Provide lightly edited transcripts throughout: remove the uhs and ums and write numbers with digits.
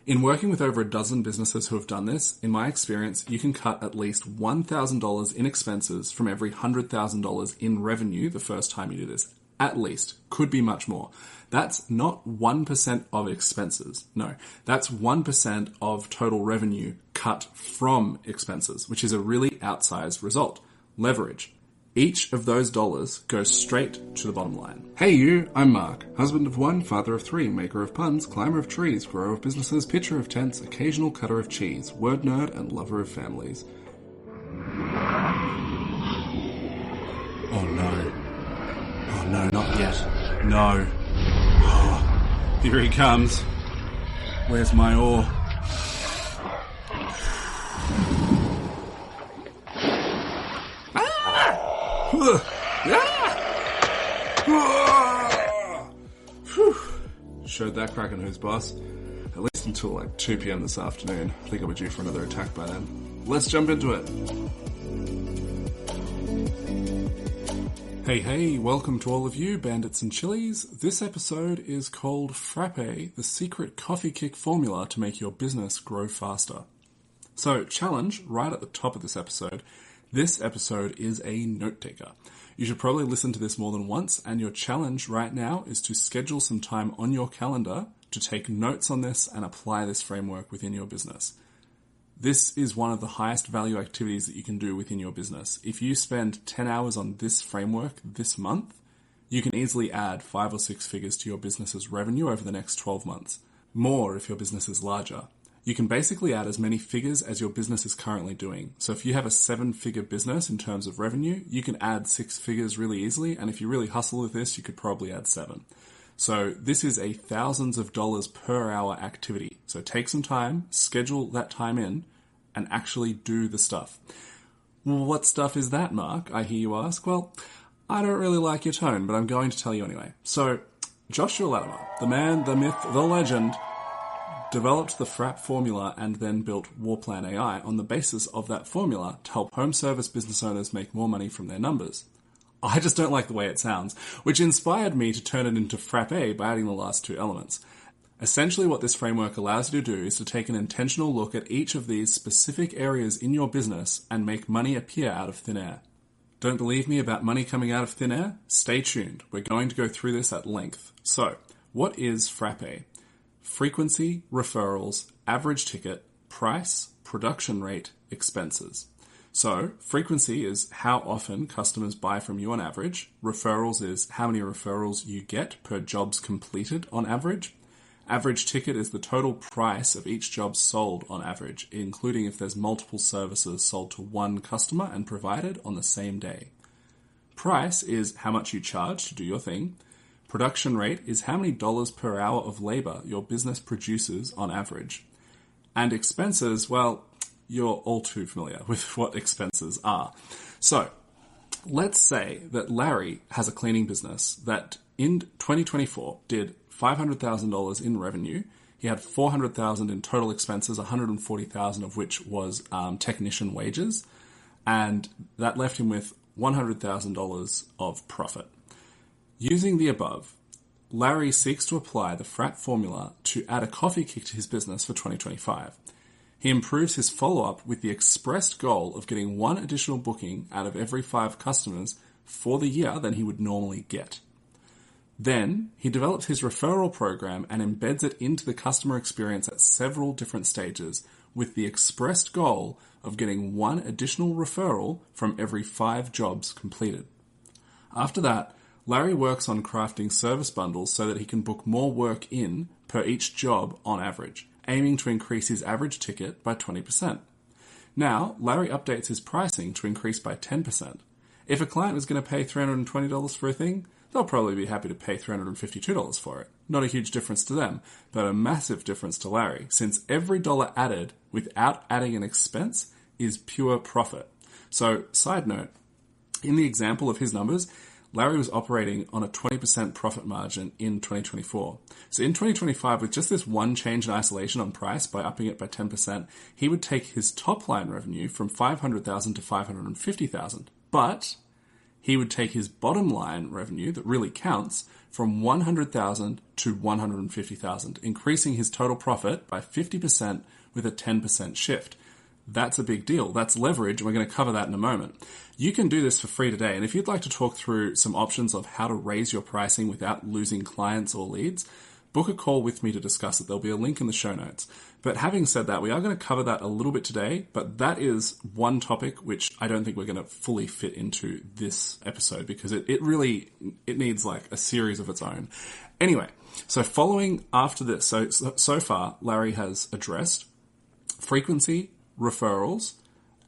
In working with over a dozen businesses who have done this, in my experience, you can cut at least $1,000 in expenses from every $100,000 in revenue the first time you do this. At least. Could be much more. That's not 1% of expenses. No, that's 1% of total revenue cut from expenses, which is a really outsized result. Leverage. Each of those dollars goes straight to the bottom line. Hey you, I'm Mark, husband of one, father of three, maker of puns, climber of trees, grower of businesses, pitcher of tents, occasional cutter of cheese, word nerd and lover of families. Oh no. Oh no, not yet. No. Oh, here he comes. Where's my oar? Showed that Kraken who's boss. At least until like 2 p.m. this afternoon. I think I'll be due for another attack by then. Let's jump into it. Hey, welcome to all of you, bandits and chilies. This episode is called F.R.A.P.E, the secret coffee kick formula to make your business grow faster. So, challenge right at the top of this episode. This episode is a note taker. You should probably listen to this more than once, and your challenge right now is to schedule some time on your calendar to take notes on this and apply this framework within your business. This is one of the highest value activities that you can do within your business. If you spend 10 hours on this framework this month, you can easily add 5 or 6 figures to your business's revenue over the next 12 months. More if your business is larger. You can basically add as many figures as your business is currently doing. So if you have a 7-figure business in terms of revenue, you can add 6 figures really easily. And if you really hustle with this, you could probably add 7. So this is a thousands of dollars per hour activity. So take some time, schedule that time in, and actually do the stuff. Well, what stuff is that, Mark? I hear you ask. Well, I don't really like your tone, but I'm going to tell you anyway. So Joshua Latimer, the man, the myth, the legend, developed the F.R.A.P.E formula and then built Warplan AI on the basis of that formula to help home service business owners make more money from their numbers. I just don't like the way it sounds, which inspired me to turn it into F.R.A.P.E by adding the last 2 elements. Essentially what this framework allows you to do is to take an intentional look at each of these specific areas in your business and make money appear out of thin air. Don't believe me about money coming out of thin air? Stay tuned. We're going to go through this at length. So, what is F.R.A.P.E? Frequency, referrals, average ticket, price, production rate, expenses. So, frequency is how often customers buy from you on average. Referrals is how many referrals you get per jobs completed on average. Average ticket is the total price of each job sold on average, including if there's multiple services sold to one customer and provided on the same day. Price is how much you charge to do your thing. Production rate is how many dollars per hour of labor your business produces on average. And expenses, well, you're all too familiar with what expenses are. So, let's say that Larry has a cleaning business that in 2024 did $500,000 in revenue. He had $400,000 in total expenses, $140,000 of which was technician wages, and that left him with $100,000 of profit. Using the above, Larry seeks to apply the F.R.A.P.E formula to add a coffee kick to his business for 2025. He improves his follow-up with the expressed goal of getting 1 additional booking out of every 5 customers for the year than he would normally get. Then, he develops his referral program and embeds it into the customer experience at several different stages with the expressed goal of getting 1 additional referral from every 5 jobs completed. After that, Larry works on crafting service bundles so that he can book more work in per each job on average, aiming to increase his average ticket by 20%. Now, Larry updates his pricing to increase by 10%. If a client is going to pay $320 for a thing, they'll probably be happy to pay $352 for it. Not a huge difference to them, but a massive difference to Larry, since every dollar added without adding an expense is pure profit. So, side note, in the example of his numbers, Larry was operating on a 20% profit margin in 2024. So in 2025, with just this one change in isolation on price by upping it by 10%, he would take his top line revenue from $500,000 to $550,000. But he would take his bottom line revenue that really counts from $100,000 to $150,000, increasing his total profit by 50% with a 10% shift. That's a big deal. That's leverage, and we're going to cover that in a moment. You can do this for free today, and if you'd like to talk through some options of how to raise your pricing without losing clients or leads, book a call with me to discuss it. There'll be a link in the show notes. But having said that, we are going to cover that a little bit today, but that is one topic which I don't think we're going to fully fit into this episode because it needs like a series of its own. Anyway, so following after this, so far, Larry has addressed frequency, referrals,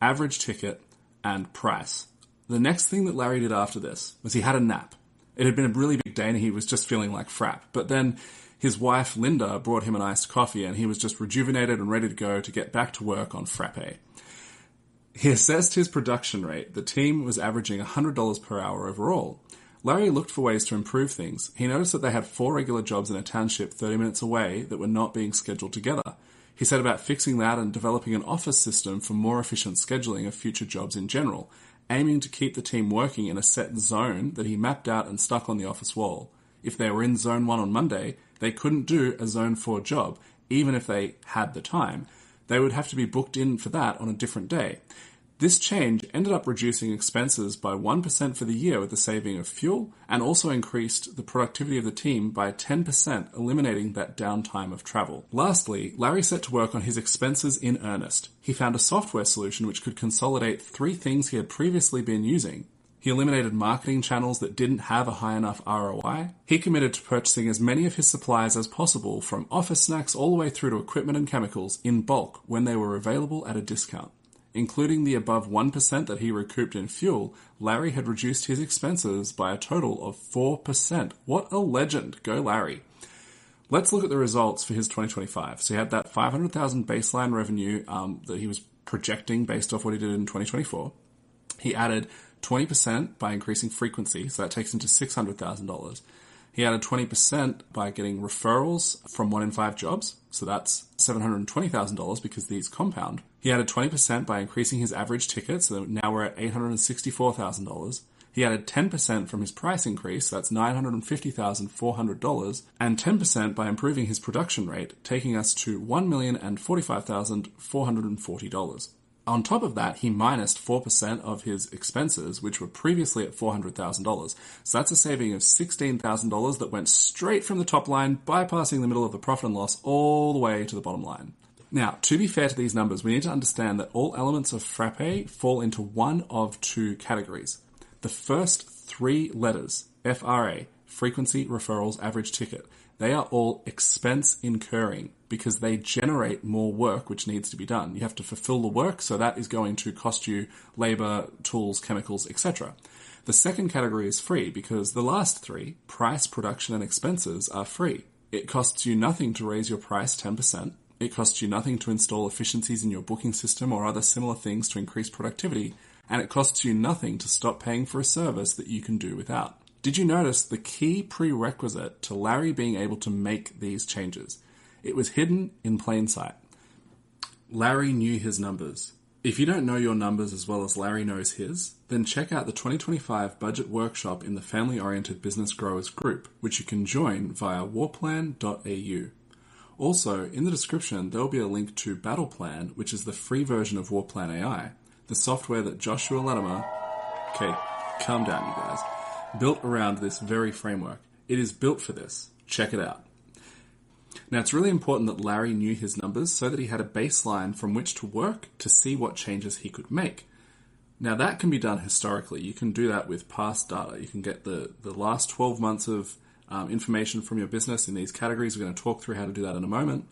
average ticket, and price. The next thing that Larry did after this was he had a nap. It had been a really big day and he was just feeling like F.R.A.P.P.E. But then his wife, Linda, brought him an iced coffee and he was just rejuvenated and ready to go to get back to work on F.R.A.P.E.E. He assessed his production rate. The team was averaging $100 per hour overall. Larry looked for ways to improve things. He noticed that they had 4 regular jobs in a township 30 minutes away that were not being scheduled together. He set about fixing that and developing an office system for more efficient scheduling of future jobs in general, aiming to keep the team working in a set zone that he mapped out and stuck on the office wall. If they were in Zone 1 on Monday, they couldn't do a Zone 4 job, even if they had the time. They would have to be booked in for that on a different day. This change ended up reducing expenses by 1% for the year with the saving of fuel, and also increased the productivity of the team by 10%, eliminating that downtime of travel. Lastly, Larry set to work on his expenses in earnest. He found a software solution which could consolidate 3 things he had previously been using. He eliminated marketing channels that didn't have a high enough ROI. He committed to purchasing as many of his supplies as possible, from office snacks all the way through to equipment and chemicals, in bulk when they were available at a discount. Including the above 1% that he recouped in fuel, Larry had reduced his expenses by a total of 4%. What a legend. Go Larry. Let's look at the results for his 2025. So he had that $500,000 baseline revenue that he was projecting based off what he did in 2024. He added 20% by increasing frequency, so that takes him to $600,000. He added 20% by getting referrals from 1 in 5 jobs, so that's $720,000 because these compound. He added 20% by increasing his average ticket, so now we're at $864,000. He added 10% from his price increase, so that's $950,400, and 10% by improving his production rate, taking us to $1,045,440. On top of that, he minused 4% of his expenses, which were previously at $400,000. So that's a saving of $16,000 that went straight from the top line, bypassing the middle of the profit and loss all the way to the bottom line. Now, to be fair to these numbers, we need to understand that all elements of F.R.A.P.E.E fall into one of 2 categories. The first 3 letters, F.R.A., frequency, referrals, average ticket, they are all expense incurring because they generate more work which needs to be done. You have to fulfill the work, so that is going to cost you labor, tools, chemicals, etc. The second category is free because the last 3, price, production, and expenses, are free. It costs you nothing to raise your price 10%. It costs you nothing to install efficiencies in your booking system or other similar things to increase productivity. And it costs you nothing to stop paying for a service that you can do without. Did you notice the key prerequisite to Larry being able to make these changes? It was hidden in plain sight. Larry knew his numbers. If you don't know your numbers as well as Larry knows his, then check out the 2025 budget workshop in the Family Oriented Business Growers group, which you can join via warplan.au. Also, in the description, there will be a link to Battle Plan, which is the free version of Warplan AI, the software that Joshua Latimer, okay, calm down you guys, built around this very framework. It is built for this. Check it out. Now, it's really important that Larry knew his numbers so that he had a baseline from which to work to see what changes he could make. Now, that can be done historically. You can do that with past data. You can get the last 12 months of information from your business in these categories. We're going to talk through how to do that in a moment.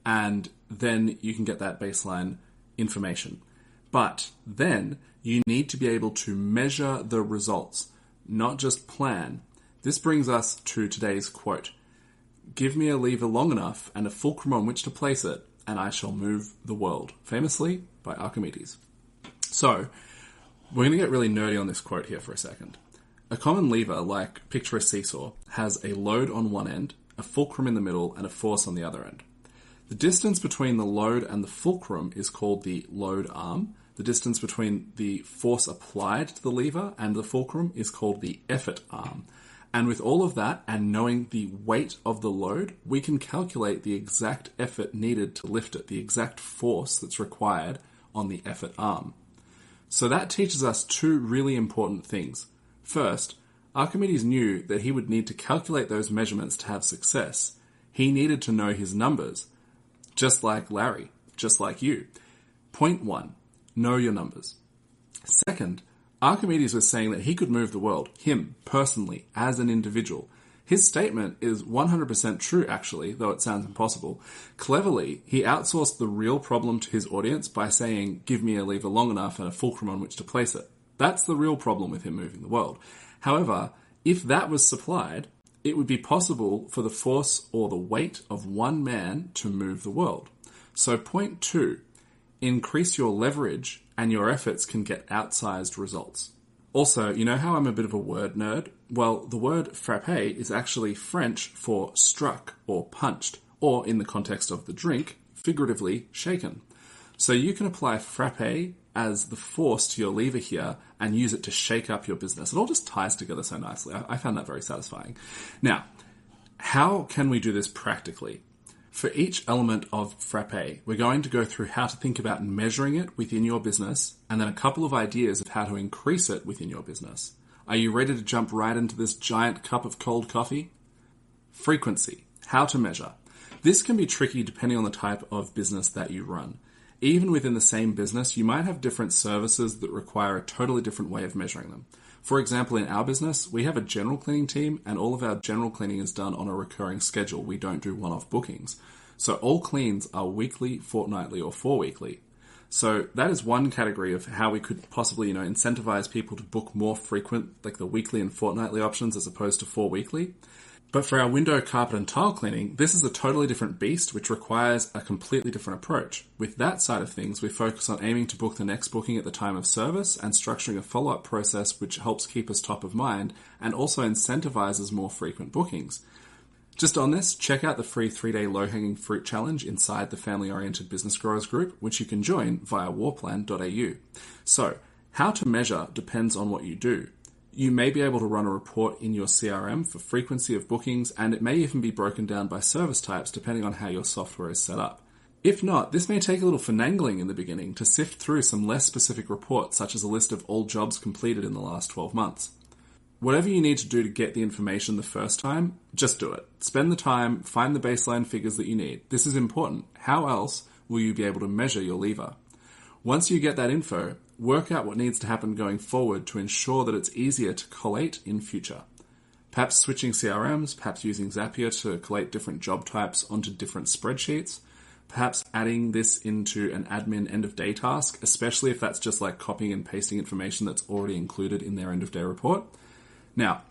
And then you can get that baseline information. But then you need to be able to measure the results, not just plan. This brings us to today's quote. Give me a lever long enough and a fulcrum on which to place it, and I shall move the world. Famously by Archimedes. So, we're going to get really nerdy on this quote here for a second. A common lever, like picture a seesaw, has a load on one end, a fulcrum in the middle, and a force on the other end. The distance between the load and the fulcrum is called the load arm. The distance between the force applied to the lever and the fulcrum is called the effort arm. And with all of that and knowing the weight of the load, we can calculate the exact effort needed to lift it, the exact force that's required on the effort arm. So that teaches us two really important things. First, Archimedes knew that he would need to calculate those measurements to have success. He needed to know his numbers, just like Larry, just like you. Point one, know your numbers. Second, Archimedes was saying that he could move the world, him, personally, as an individual. His statement is 100% true, actually, though it sounds impossible. Cleverly, he outsourced the real problem to his audience by saying, give me a lever long enough and a fulcrum on which to place it. That's the real problem with him moving the world. However, if that was supplied, it would be possible for the force or the weight of one man to move the world. So point two, increase your leverage and your efforts can get outsized results. Also, you know how I'm a bit of a word nerd? Well, the word F.R.A.P.E is actually French for struck or punched, or in the context of the drink, figuratively shaken. So you can apply F.R.A.P.E as the force to your lever here and use it to shake up your business. It all just ties together so nicely. I found that very satisfying. Now, how can we do this practically? For each element of F.R.A.P.E, we're going to go through how to think about measuring it within your business and then a couple of ideas of how to increase it within your business. Are you ready to jump right into this giant cup of cold coffee? Frequency. How to measure. This can be tricky depending on the type of business that you run. Even within the same business, you might have different services that require a totally different way of measuring them. For example, in our business, we have a general cleaning team and all of our general cleaning is done on a recurring schedule. We don't do one-off bookings. So all cleans are weekly, fortnightly, or 4-weekly. So that is one category of how we could possibly, incentivize people to book more frequent, like the weekly and fortnightly options as opposed to 4-weekly. But for our window, carpet, and tile cleaning, this is a totally different beast, which requires a completely different approach. With that side of things, we focus on aiming to book the next booking at the time of service and structuring a follow-up process which helps keep us top of mind and also incentivizes more frequent bookings. Just on this, check out the free 3-day low-hanging fruit challenge inside the Family-Oriented Business Growers group, which you can join via warplan.au. So, how to measure depends on what you do. You may be able to run a report in your CRM for frequency of bookings, and it may even be broken down by service types depending on how your software is set up. If not, this may take a little finagling in the beginning to sift through some less specific reports, such as a list of all jobs completed in the last 12 months. Whatever you need to do to get the information the first time, just do it. Spend the time, find the baseline figures that you need. This is important. How else will you be able to measure your lever? Once you get that info, work out what needs to happen going forward to ensure that it's easier to collate in future. Perhaps switching CRMs, perhaps using Zapier to collate different job types onto different spreadsheets, perhaps adding this into an admin end-of-day task, especially if that's just like copying and pasting information that's already included in their end-of-day report. Now,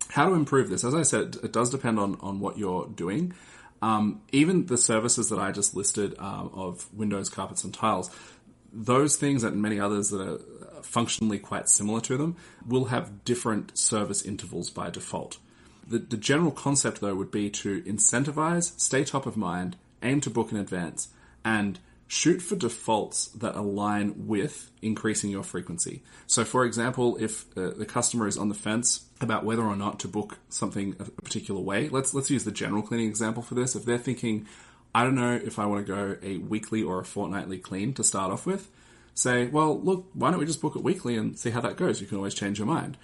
how to improve this? As I said, it does depend on what you're doing. Even the services that I just listed of windows, carpets, and tiles, those things and many others that are functionally quite similar to them will have different service intervals by default. The general concept, though, would be to incentivize, stay top of mind, aim to book in advance, and shoot for defaults that align with increasing your frequency. So, for example, if the customer is on the fence about whether or not to book something a particular way, let's use the general cleaning example for this. If they're thinking, I don't know if I want to go a weekly or a fortnightly clean to start off with, say, well, look, why don't we just book it weekly and see how that goes? You can always change your mind.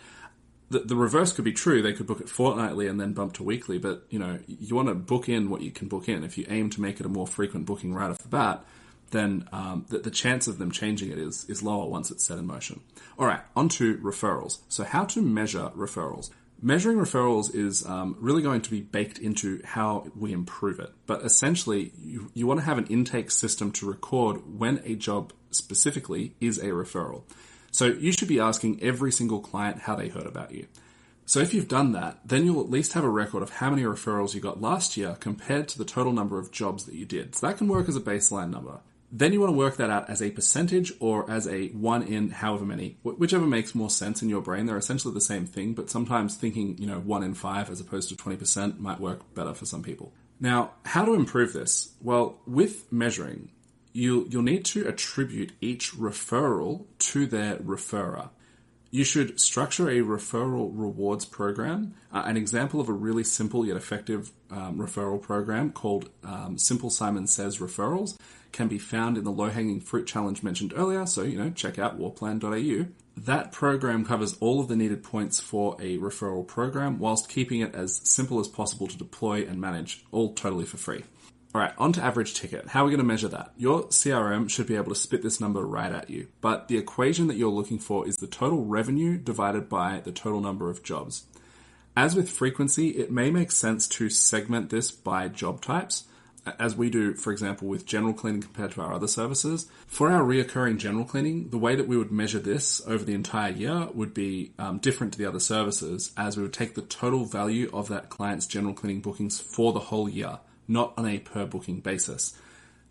The reverse could be true. They could book it fortnightly and then bump to weekly, but you want to book in what you can book in. If you aim to make it a more frequent booking right off the bat, then the chance of them changing it is lower once it's set in motion. All right, on to referrals. So how to measure referrals. Measuring referrals is really going to be baked into how we improve it. But essentially, you want to have an intake system to record when a job specifically is a referral. So you should be asking every single client how they heard about you. So if you've done that, then you'll at least have a record of how many referrals you got last year compared to the total number of jobs that you did. So that can work as a baseline number. Then you want to work that out as a percentage or as a 1 in however many, whichever makes more sense in your brain. They're essentially the same thing, but sometimes thinking, 1 in 5 as opposed to 20% might work better for some people. Now, how to improve this? Well, with measuring, you'll need to attribute each referral to their referrer. You should structure a referral rewards program. An example of a really simple yet effective referral program called Simple Simon Says Referrals can be found in the low-hanging fruit challenge mentioned earlier. So, check out warplan.au. That program covers all of the needed points for a referral program whilst keeping it as simple as possible to deploy and manage, all totally for free. All right, on to average ticket. How are we going to measure that? Your CRM should be able to spit this number right at you, but the equation that you're looking for is the total revenue divided by the total number of jobs. As with frequency, it may make sense to segment this by job types, as we do, for example, with general cleaning compared to our other services. For our reoccurring general cleaning, the way that we would measure this over the entire year would be different to the other services, as we would take the total value of that client's general cleaning bookings for the whole year, not on a per booking basis.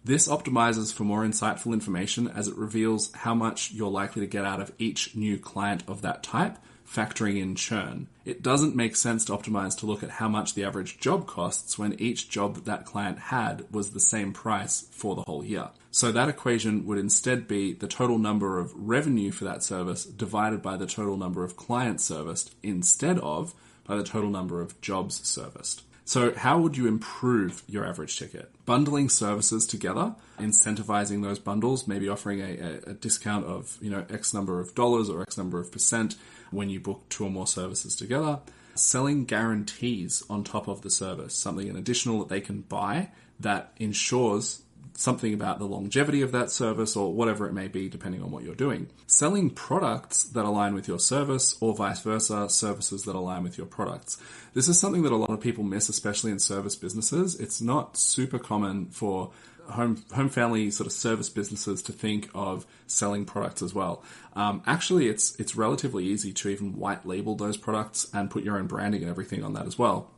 This optimizes for more insightful information as it reveals how much you're likely to get out of each new client of that type, factoring in churn. It doesn't make sense to optimize to look at how much the average job costs when each job that client had was the same price for the whole year. So that equation would instead be the total number of revenue for that service divided by the total number of clients serviced instead of by the total number of jobs serviced. So how would you improve your average ticket? Bundling services together, incentivizing those bundles, maybe offering a discount of X number of dollars or X number of percent when you book 2 or more services together. Selling guarantees on top of the service, something an additional that they can buy that ensures something about the longevity of that service or whatever it may be, depending on what you're doing. Selling products that align with your service or vice versa, services that align with your products. This is something that a lot of people miss, especially in service businesses. It's not super common for home family sort of service businesses to think of selling products as well. Actually, it's relatively easy to even white label those products and put your own branding and everything on that as well.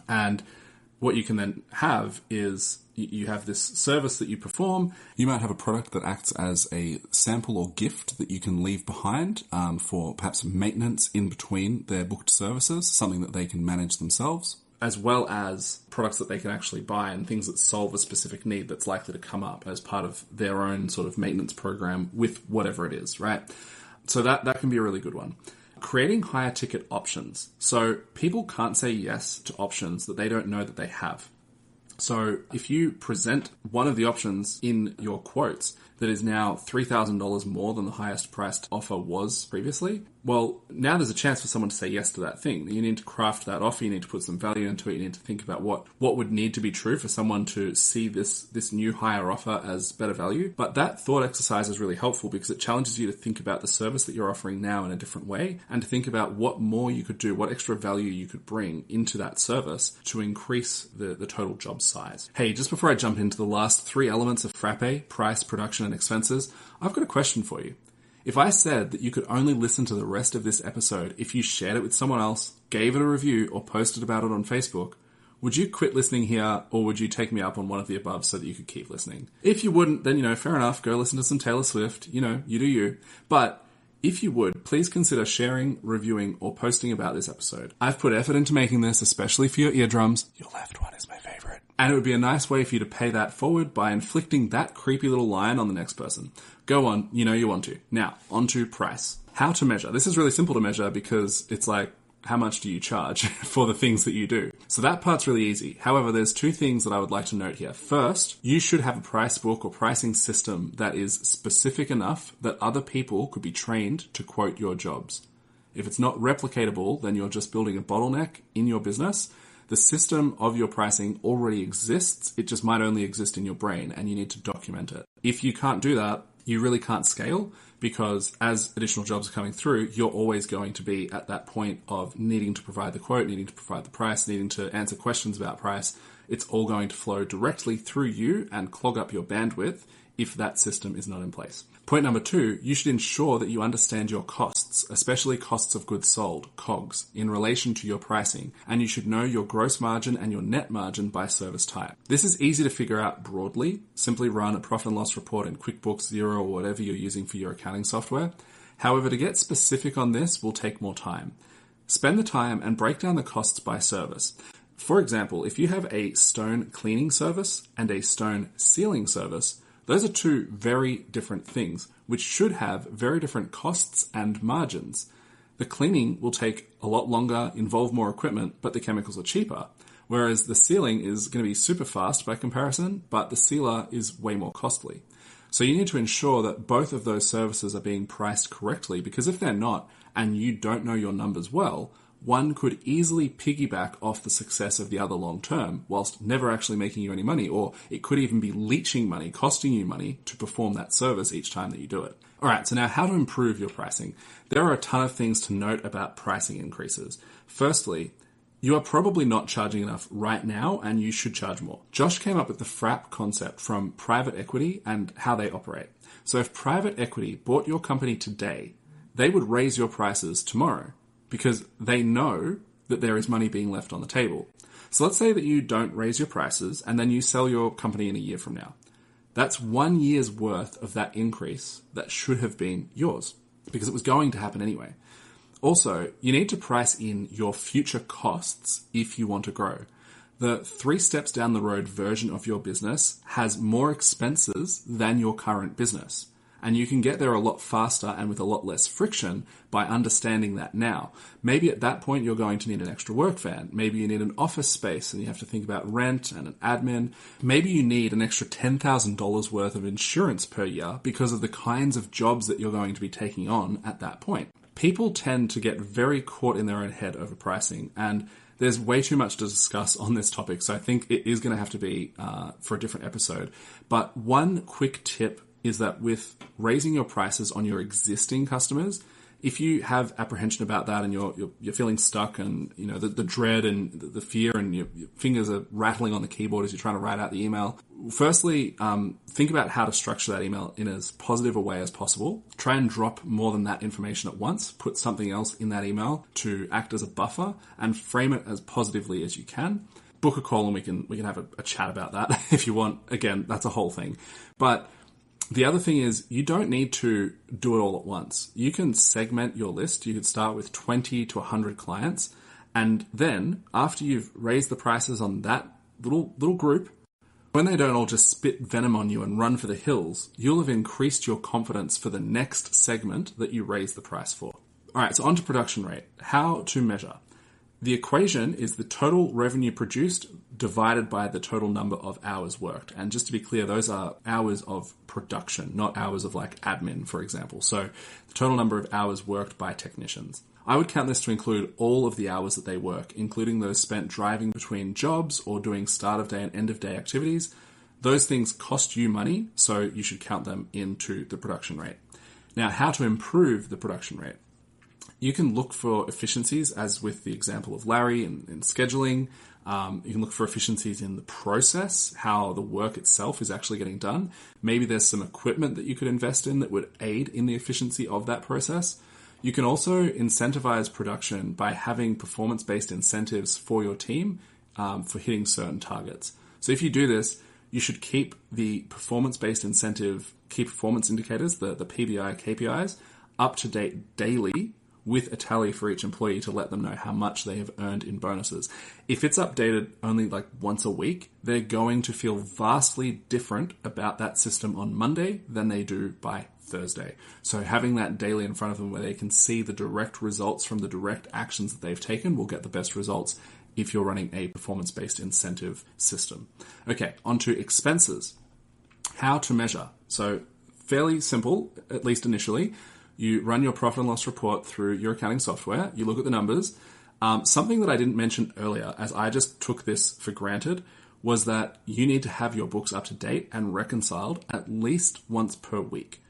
And what you can then have is you have this service that you perform. You might have a product that acts as a sample or gift that you can leave behind for perhaps maintenance in between their booked services, something that they can manage themselves, as well as products that they can actually buy and things that solve a specific need that's likely to come up as part of their own sort of maintenance program with whatever it is, right? So that can be a really good one. Creating higher ticket options. So people can't say yes to options that they don't know that they have. So if you present one of the options in your quotes that is now $3,000 more than the highest priced offer was previously, well, now there's a chance for someone to say yes to that thing. You need to craft that offer, you need to put some value into it, you need to think about what would need to be true for someone to see this new higher offer as better value. But that thought exercise is really helpful because it challenges you to think about the service that you're offering now in a different way and to think about what more you could do, what extra value you could bring into that service to increase the total job size. Hey, just before I jump into the last 3 elements of F.R.A.P.E, price, production, and expenses, I've got a question for you. If I said that you could only listen to the rest of this episode if you shared it with someone else, gave it a review, or posted about it on Facebook, would you quit listening here, or would you take me up on one of the above so that you could keep listening? If you wouldn't, then, fair enough, go listen to some Taylor Swift, you do you. But if you would, please consider sharing, reviewing, or posting about this episode. I've put effort into making this, especially for your eardrums. Your left one is my favorite. And it would be a nice way for you to pay that forward by inflicting that creepy little line on the next person. Go on, you want to. Now, on to price. How to measure. This is really simple to measure because it's like, how much do you charge for the things that you do? So that part's really easy. However, there's 2 things that I would like to note here. First, you should have a price book or pricing system that is specific enough that other people could be trained to quote your jobs. If it's not replicatable, then you're just building a bottleneck in your business. The system of your pricing already exists. It just might only exist in your brain and you need to document it. If you can't do that, you really can't scale because as additional jobs are coming through, you're always going to be at that point of needing to provide the quote, needing to provide the price, needing to answer questions about price. It's all going to flow directly through you and clog up your bandwidth if that system is not in place. Point number 2, you should ensure that you understand your costs, especially costs of goods sold, COGS, in relation to your pricing, and you should know your gross margin and your net margin by service type. This is easy to figure out broadly. Simply run a profit and loss report in QuickBooks, Xero, or whatever you're using for your accounting software. However, to get specific on this will take more time. Spend the time and break down the costs by service. For example, if you have a stone cleaning service and a stone sealing service, those are 2 very different things, which should have very different costs and margins. The cleaning will take a lot longer, involve more equipment, but the chemicals are cheaper. Whereas the sealing is going to be super fast by comparison, but the sealer is way more costly. So you need to ensure that both of those services are being priced correctly, because if they're not, and you don't know your numbers well, one could easily piggyback off the success of the other long term, whilst never actually making you any money, or it could even be leeching money, costing you money to perform that service each time that you do it. Alright, so now how to improve your pricing. There are a ton of things to note about pricing increases. Firstly, you are probably not charging enough right now, and you should charge more. Josh came up with the F.R.A.P.P.E concept from private equity and how they operate. So if private equity bought your company today, they would raise your prices tomorrow because they know that there is money being left on the table. So let's say that you don't raise your prices and then you sell your company in a year from now. That's 1 year's worth of that increase that should have been yours because it was going to happen anyway. Also, you need to price in your future costs if you want to grow. The 3 steps down the road version of your business has more expenses than your current business. And you can get there a lot faster and with a lot less friction by understanding that now. Maybe at that point you're going to need an extra work van. Maybe you need an office space and you have to think about rent and an admin. Maybe you need an extra $10,000 worth of insurance per year because of the kinds of jobs that you're going to be taking on at that point. People tend to get very caught in their own head over pricing, and there's way too much to discuss on this topic, so I think it is going to have to be for a different episode. But one quick tip is that with raising your prices on your existing customers, if you have apprehension about that and you're feeling stuck and you know the dread and the fear and your fingers are rattling on the keyboard as you're trying to write out the email, firstly, think about how to structure that email in as positive a way as possible. Try and drop more than that information at once. Put something else in that email to act as a buffer and frame it as positively as you can. Book a call and we can have a chat about that if you want. Again, that's a whole thing. But the other thing is you don't need to do it all at once. You can segment your list. You could start with 20 to 100 clients. And then after you've raised the prices on that little group, when they don't all just spit venom on you and run for the hills, you'll have increased your confidence for the next segment that you raise the price for. All right, so on to production rate. How to measure. The equation is the total revenue produced divided by the total number of hours worked. And just to be clear, those are hours of production, not hours of like admin, for example. So the total number of hours worked by technicians. I would count this to include all of the hours that they work, including those spent driving between jobs or doing start of day and end of day activities. Those things cost you money, so you should count them into the production rate. Now, how to improve the production rate? You can look for efficiencies, as with the example of Larry in scheduling. You can look for efficiencies in the process, how the work itself is actually getting done. Maybe there's some equipment that you could invest in that would aid in the efficiency of that process. You can also incentivize production by having performance-based incentives for your team for hitting certain targets. So if you do this, you should keep the performance-based incentive, key performance indicators, the PBI, KPIs, up to date daily with a tally for each employee to let them know how much they have earned in bonuses. If it's updated only like once a week, they're going to feel vastly different about that system on Monday than they do by Thursday. So having that daily in front of them where they can see the direct results from the direct actions that they've taken will get the best results if you're running a performance-based incentive system. Okay, on to expenses. How to measure. So fairly simple, at least initially. You run your profit and loss report through your accounting software. You look at the numbers. Something that I didn't mention earlier, as I just took this for granted, was that you need to have your books up to date and reconciled at least once per week.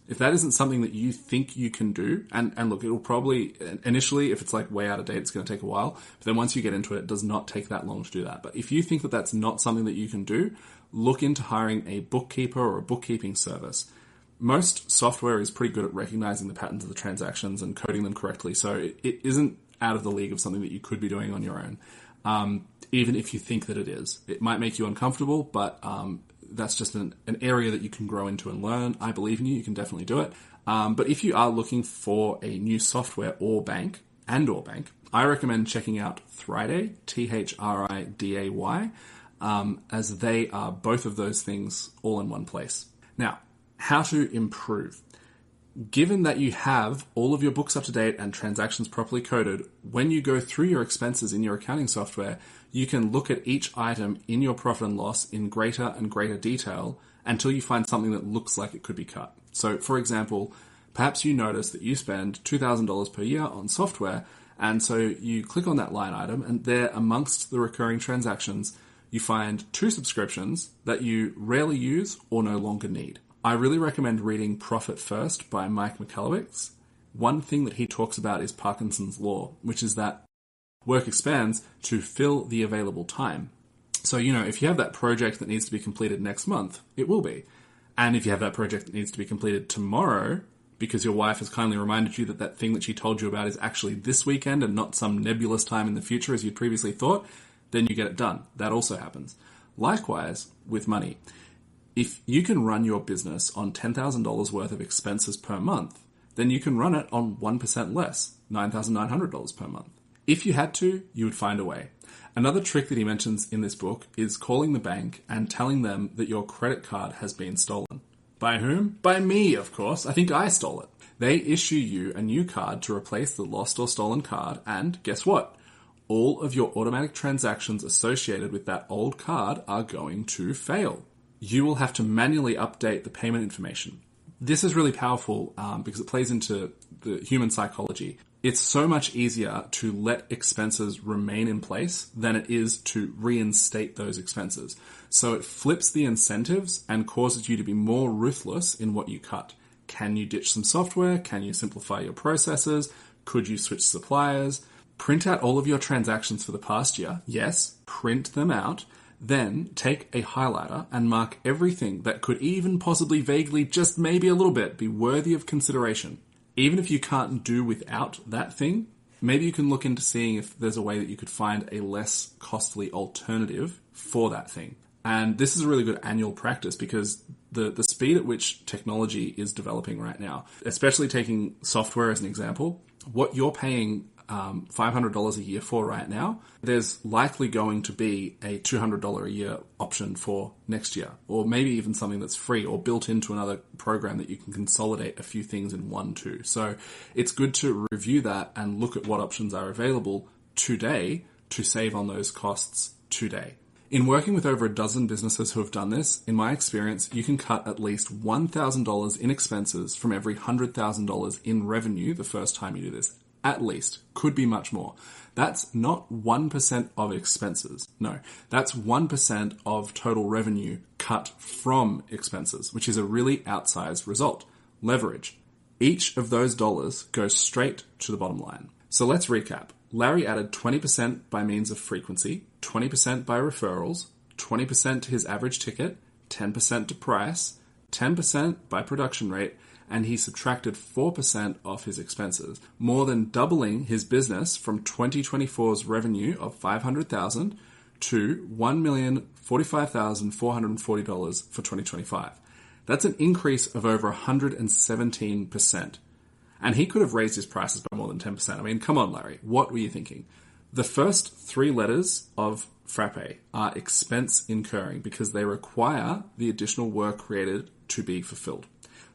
If that isn't something that you think you can do, and look, it'll probably, initially, if it's like way out of date, it's going to take a while. But then once you get into it, it does not take that long to do that. But if you think that that's not something that you can do, look into hiring a bookkeeper or a bookkeeping service. Most software is pretty good at recognizing the patterns of the transactions and coding them correctly. So it isn't out of the league of something that you could be doing on your own, even if you think that it is. It might make you uncomfortable, but that's just an area that you can grow into and learn. I believe in you. You can definitely do it. But if you are looking for a new software or bank, I recommend checking out Thriday, THRIDAY, as they are both of those things all in one place. Now, how to improve. Given that you have all of your books up to date and transactions properly coded, when you go through your expenses in your accounting software, you can look at each item in your profit and loss in greater and greater detail until you find something that looks like it could be cut. So, for example, perhaps you notice that you spend $2,000 per year on software, and so you click on that line item, and there amongst the recurring transactions, you find 2 subscriptions that you rarely use or no longer need. I really recommend reading Profit First by Mike Michalowicz. One thing that he talks about is Parkinson's Law, which is that work expands to fill the available time. So, if you have that project that needs to be completed next month, it will be. And if you have that project that needs to be completed tomorrow, because your wife has kindly reminded you that that thing that she told you about is actually this weekend and not some nebulous time in the future as you'd previously thought, then you get it done. That also happens. Likewise, with money. If you can run your business on $10,000 worth of expenses per month, then you can run it on 1% less, $9,900 per month. If you had to, you would find a way. Another trick that he mentions in this book is calling the bank and telling them that your credit card has been stolen. By whom? By me, of course. I think I stole it. They issue you a new card to replace the lost or stolen card, and guess what? All of your automatic transactions associated with that old card are going to fail. You will have to manually update the payment information. This is really powerful because it plays into the human psychology. It's so much easier to let expenses remain in place than it is to reinstate those expenses. So it flips the incentives and causes you to be more ruthless in what you cut. Can you ditch some software? Can you simplify your processes? Could you switch suppliers? Print out all of your transactions for the past year. Yes, print them out. Then take a highlighter and mark everything that could even possibly vaguely, just maybe a little bit, be worthy of consideration. Even if you can't do without that thing, maybe you can look into seeing if there's a way that you could find a less costly alternative for that thing. And this is a really good annual practice because the speed at which technology is developing right now, especially taking software as an example, what you're paying $500 a year for right now, there's likely going to be a $200 a year option for next year, or maybe even something that's free or built into another program that you can consolidate a few things in one too. So it's good to review that and look at what options are available today to save on those costs today. In working with over a dozen businesses who have done this, in my experience, you can cut at least $1,000 in expenses from every $100,000 in revenue the first time you do this. At least. Could be much more. That's not 1% of expenses. No, that's 1% of total revenue cut from expenses, which is a really outsized result. Leverage. Each of those dollars goes straight to the bottom line. So let's recap. Larry added 20% by means of frequency, 20% by referrals, 20% to his average ticket, 10% to price, 10% by production rate, and he subtracted 4% off his expenses, more than doubling his business from 2024's revenue of $500,000 to $1,045,440 for 2025. That's an increase of over 117%. And he could have raised his prices by more than 10%. I mean, come on, Larry, what were you thinking? The first 3 letters of F.R.A.P.E are expense incurring because they require the additional work created to be fulfilled.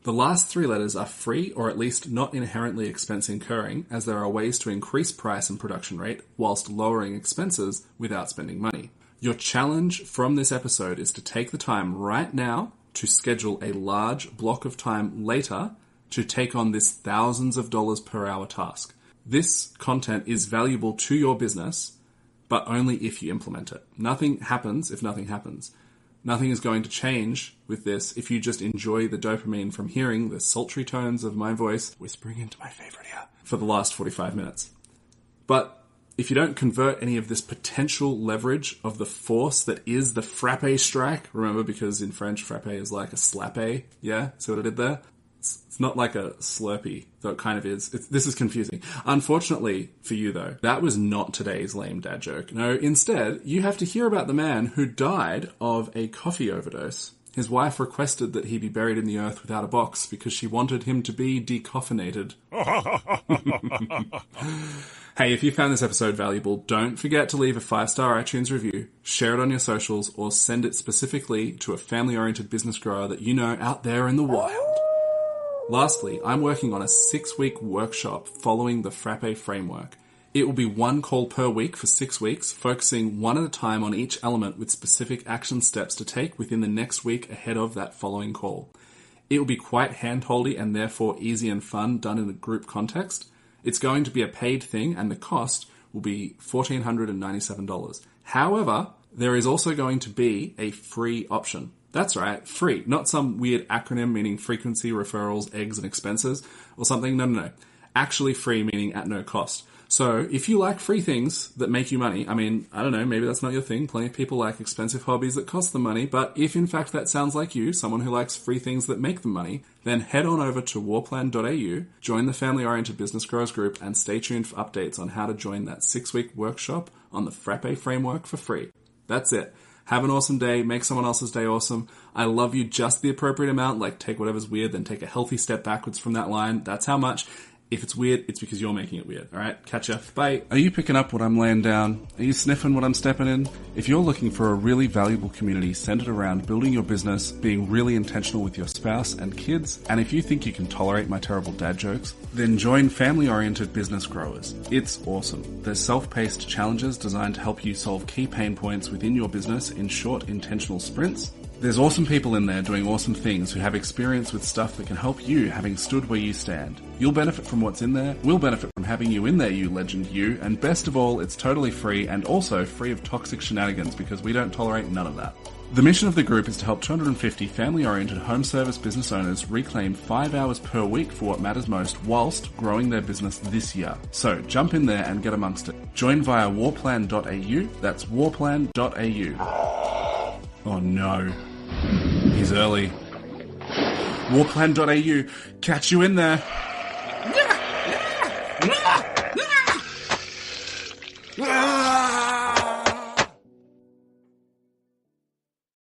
The last 3 letters are free or at least not inherently expense incurring, as there are ways to increase price and production rate whilst lowering expenses without spending money. Your challenge from this episode is to take the time right now to schedule a large block of time later to take on this thousands of dollars per hour task. This content is valuable to your business, but only if you implement it. Nothing happens if nothing happens. Nothing is going to change with this if you just enjoy the dopamine from hearing the sultry tones of my voice whispering into my favorite ear for the last 45 minutes. But if you don't convert any of this potential leverage of the force that is the F.R.A.P.E strike, remember, because in French, F.R.A.P.E is like a slap-a, yeah? See what I did there? It's not like a Slurpee, though it kind of is. This is confusing. Unfortunately for you, though, that was not today's lame dad joke. No, instead, you have to hear about the man who died of a coffee overdose. His wife requested that he be buried in the earth without a box because she wanted him to be decoffinated. Hey, if you found this episode valuable, don't forget to leave a 5-star iTunes review, share it on your socials, or send it specifically to a family-oriented business grower that you know out there in the wild. Lastly, I'm working on a 6-week workshop following the F.R.A.P.E.É Framework. It will be 1 call per week for 6 weeks, focusing one at a time on each element with specific action steps to take within the next week ahead of that following call. It will be quite hand-holdy and therefore easy and fun done in a group context. It's going to be a paid thing and the cost will be $1,497. However, there is also going to be a free option. That's right, free. Not some weird acronym meaning frequency, referrals, eggs, and expenses or something. No. Actually free meaning at no cost. So if you like free things that make you money, I mean, I don't know, maybe that's not your thing. Plenty of people like expensive hobbies that cost them money. But if in fact that sounds like you, someone who likes free things that make them money, then head on over to warplan.au, join the Family Oriented Business Growers group, and stay tuned for updates on how to join that 6-week workshop on the F.R.A.P.E.É Framework for free. That's it. Have an awesome day. Make someone else's day awesome. I love you just the appropriate amount. Like, take whatever's weird, then take a healthy step backwards from that line. That's how much. If it's weird, it's because you're making it weird. All right? Catch ya. Bye. Are you picking up what I'm laying down? Are you sniffing what I'm stepping in? If you're looking for a really valuable community centered around building your business, being really intentional with your spouse and kids, and if you think you can tolerate my terrible dad jokes, then join Family Oriented Business Growers. It's awesome. There's self-paced challenges designed to help you solve key pain points within your business in short, intentional sprints. There's awesome people in there doing awesome things who have experience with stuff that can help you, having stood where you stand. You'll benefit from what's in there, we'll benefit from having you in there, you legend you, and best of all, it's totally free and also free of toxic shenanigans because we don't tolerate none of that. The mission of the group is to help 250 family-oriented home service business owners reclaim 5 hours per week for what matters most whilst growing their business this year. So jump in there and get amongst it. Join via warplan.au, that's warplan.au. Oh no. He's early. Warplan.au. Catch you in there. Ah!